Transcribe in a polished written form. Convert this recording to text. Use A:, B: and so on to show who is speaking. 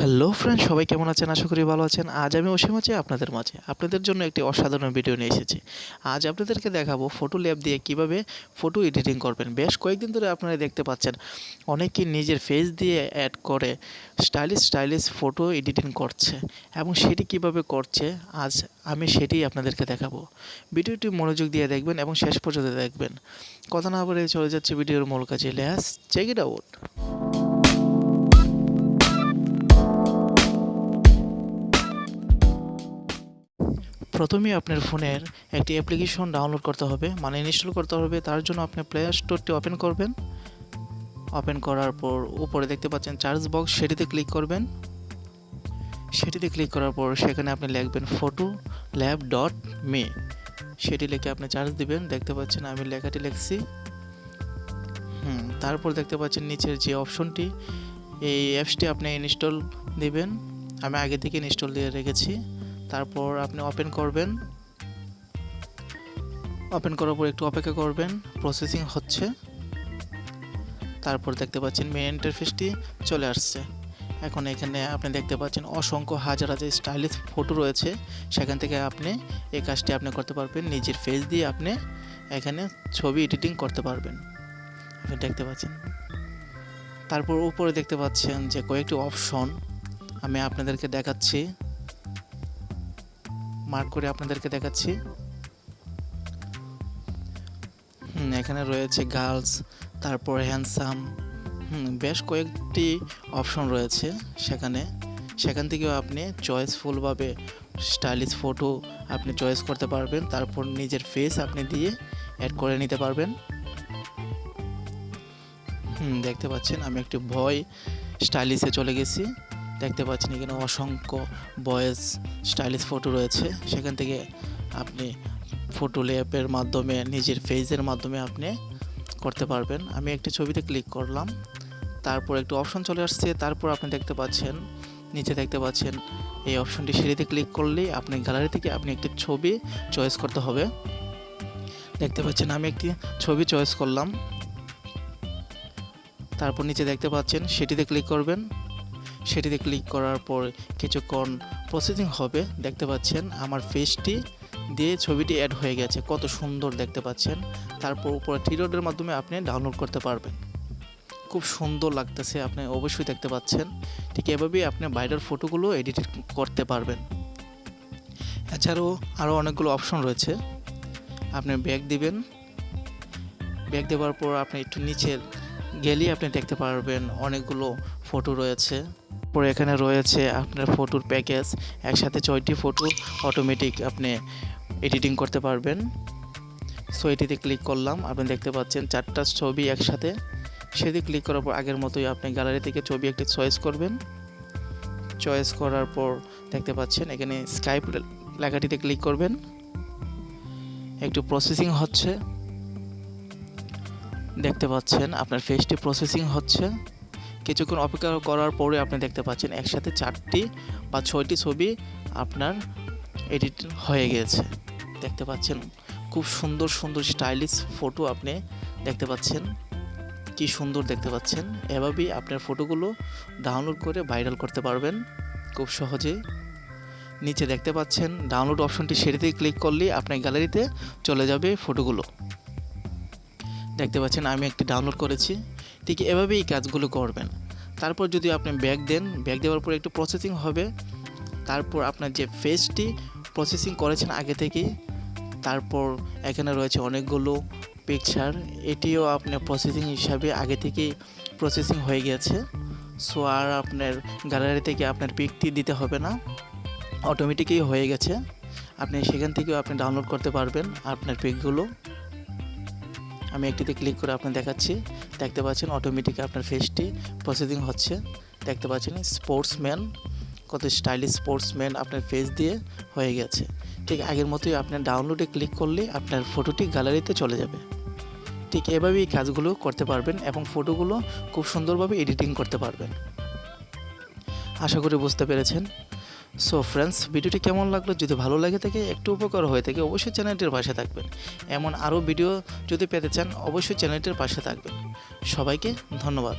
A: Hello friend, সবাই কেমন আছেন? আশা করি ভালো আছেন। আজ আমি অসীম আছি আপনাদের মাঝে। আপনাদের জন্য একটি অসাধারণ ভিডিও নিয়ে এসেছি। আজ আপনাদেরকে দেখাবো ফটো ল্যাব দিয়ে কিভাবে ফটো এডিটিং করবেন। বেশ কয়েকদিন ধরে আপনারা দেখতে পাচ্ছেন অনেকেই নিজের ফেস দিয়ে অ্যাড করে স্টাইলিশ ফটো এডিটিং করছে এবং সেটি কিভাবে করছে আজ আমি সেটি আপনাদেরকে দেখাবো। ভিডিওটি মনোযোগ দিয়ে দেখবেন এবং শেষ পর্যন্ত দেখবেন। কথা না বলে চলে যাচ্ছে ভিডিওর মূল কাজে। Let's check it out. প্রথমেই আপনার ফোনের একটি অ্যাপ্লিকেশন ডাউনলোড করতে হবে, মানে ইনস্টল করতে হবে। তার জন্য আপনি প্লে স্টোরটি ওপেন করবেন। ওপেন করার পর উপরে দেখতে পাচ্ছেন সার্চ বক্স, সেটিতে ক্লিক করবেন। সেটিতে ক্লিক করার পর সেখানে আপনি লিখবেন photolab.me। সেটি লিখে আপনি সার্চ দিবেন। দেখতে পাচ্ছেন আমি লেখাটি লিখছি। তারপর দেখতে পাচ্ছেন নিচের যে অপশনটি, এই অ্যাপসটি আপনি ইনস্টল দিবেন। আমি আগে থেকে ইনস্টল দিয়ে রেখেছি। তারপর আপনি ওপেন করবেন। ওপেন করার পর একটু অপেক্ষা করবেন, প্রসেসিং হচ্ছে। তারপর দেখতে পাচ্ছেন মেইন ইন্টারফেসটি চলে আসছে। এখন এখানে আপনি দেখতে পাচ্ছেন অসংখ্য হাজার স্টাইলিশ ফটো রয়েছে। সেখান থেকে আপনি এই কাজটি আপনি করতে পারবেন। নিজের ফেস দিয়ে আপনি এখানে ছবি এডিটিং করতে পারবেন। আপনি দেখতে পাচ্ছেন। তারপর উপরে দেখতে পাচ্ছেন যে কয়েকটি অপশন আমি আপনাদেরকে দেখাচ্ছি, মার্ক করে আপনাদেরকে দেখাচ্ছি। এখানে রয়েছে গার্লস, তারপর হ্যান্ডসাম, বেশ কয়েকটি অপশন রয়েছে সেখান থেকেও আপনি চয়েসফুলভাবে স্টাইলিশ ফটো আপনি চয়েস করতে পারবেন। তারপর নিজের ফেস আপনি দিয়ে অ্যাড করে নিতে পারবেন। দেখতে পাচ্ছেন আমি একটি বয় স্টাইলিশে চলে গেছি। দেখতে পাচ্ছেন এখানে অসংখ্য বয়েজ স্টাইলিশ ফটো রয়েছে। সেখান থেকে আপনি ফটো ল্যাবের মাধ্যমে নিজের ফেসের মাধ্যমে আপনি করতে পারবেন। আমি একটি ছবিতে ক্লিক করলাম, তারপর একটু অপশন চলে আসছে। তারপর আপনি দেখতে পাচ্ছেন নিচে দেখতে পাচ্ছেন এই অপশনটি, সেটিতে ক্লিক করলেই আপনি গ্যালারি থেকে আপনি একটি ছবি চয়েস করতে হবে। দেখতে পাচ্ছেন আমি একটি ছবি চয়েস করলাম। তারপর নিচে দেখতে পাচ্ছেন সেটিতে ক্লিক করবেন। সেটিতে ক্লিক করার পর কিছুক্ষণ প্রসেসিং হবে। দেখতে পাচ্ছেন আমার ফেসটি দিয়ে ছবিটি অ্যাড হয়ে গেছে, কত সুন্দর দেখতে পাচ্ছেন। তারপর উপরে থ্রি ডটের মাধ্যমে আপনি ডাউনলোড করতে পারবেন। খুব সুন্দর লাগতেছে, আপনি অবশ্যই দেখতে পাচ্ছেন। ঠিক এভাবেই আপনি বাইরের ফটোগুলো এডিট করতে পারবেন। এছাড়াও আরও অনেকগুলো অপশন রয়েছে। আপনি ব্যাক দিবেন। ব্যাক দেওয়ার পর আপনি একটু নিচে গেলেই আপনি দেখতে পারবেন অনেকগুলো ফটো রয়েছে। পরে এখানে রয়েছে আপনার ফটোর প্যাকেজ, একসাথে 6টি ফটো অটোমেটিক আপনি এডিটিং করতে পারবেন। সো এটিতে ক্লিক করলাম, আপনি দেখতে পাচ্ছেন 4টা ছবি একসাথে। সেটি ক্লিক করার পর আগের মতোই আপনি গ্যালারি থেকে ছবি একটি চয়েস করবেন। চয়েস করার পর দেখতে পাচ্ছেন এখানে স্কাইপ লেখাটিতে ক্লিক করবেন। একটু প্রসেসিং হচ্ছে। দেখতে পাচ্ছেন আপনার ফেসটি প্রসেসিং হচ্ছে। কিছুক্ষণ অপেক্ষা করার পরে আপনি দেখতে পাচ্ছেন একসাথে 4টি বা 6টি ছবি আপনার এডিট হয়ে গেছে। দেখতে পাচ্ছেন খুব সুন্দর সুন্দর স্টাইলিশ ফটো আপনি দেখতে পাচ্ছেন। কি সুন্দর দেখতে পাচ্ছেন। এভাবেই আপনার ফটোগুলো ডাউনলোড করে ভাইরাল করতে পারবেন খুব সহজেই। নিচে দেখতে পাচ্ছেন ডাউনলোড অপশনটি, সেটিতে ক্লিক করলেই আপনার গ্যালারিতে চলে যাবে ফটোগুলো। দেখতে পাচ্ছেন আমি একটি ডাউনলোড করেছি। ঠিক এভাবেই এই কাজগুলো করবেন। তারপর যদি আপনি ব্যাক দেন, ব্যাক দেওয়ার পর একটু প্রসেসিং হবে। তারপর আপনার যে ফেসটি প্রসেসিং করেছেন আগে থেকেই, তারপর এখানে রয়েছে অনেকগুলো পিকচার, এটিও আপনার প্রসেসিং হিসাবে আগে থেকেই প্রসেসিং হয়ে গেছে। সো আর আপনার গ্যালারি থেকে আপনার পিকটি দিতে হবে না, অটোমেটিকই হয়ে গেছে। আপনি সেখান থেকেও আপনি ডাউনলোড করতে পারবেন আপনার পিকগুলো। আমি একটিতে ক্লিক করে আপনি দেখাচ্ছি। দেখতে পাচ্ছেন অটোমেটিক আপনার ফেসটি প্রসেসিং হচ্ছে। দেখতে পাচ্ছেন স্পোর্টসম্যান, কত স্টাইলিশ স্পোর্টসম্যান আপনার ফেস দিয়ে হয়ে গেছে। ঠিক আগের মতোই আপনার ডাউনলোডে ক্লিক করলে আপনার ফটোটি গ্যালারিতে চলে যাবে। ঠিক এভাবেই কাজগুলো করতে পারবেন এবং ফটোগুলো খুব সুন্দরভাবে এডিটিং করতে পারবেন। আশা করি বুঝতে পেরেছেন। সো ফ্রেন্ডস, ভিডিওটি কেমন লাগলো? যদি ভালো লাগে থাকে, একটু উপকার হয়ে থাকে, অবশ্যই চ্যানেলটির পাশে থাকবেন। এমন আরও ভিডিও যদি পেতে চান অবশ্যই চ্যানেলটির পাশে থাকবেন। সবাইকে ধন্যবাদ।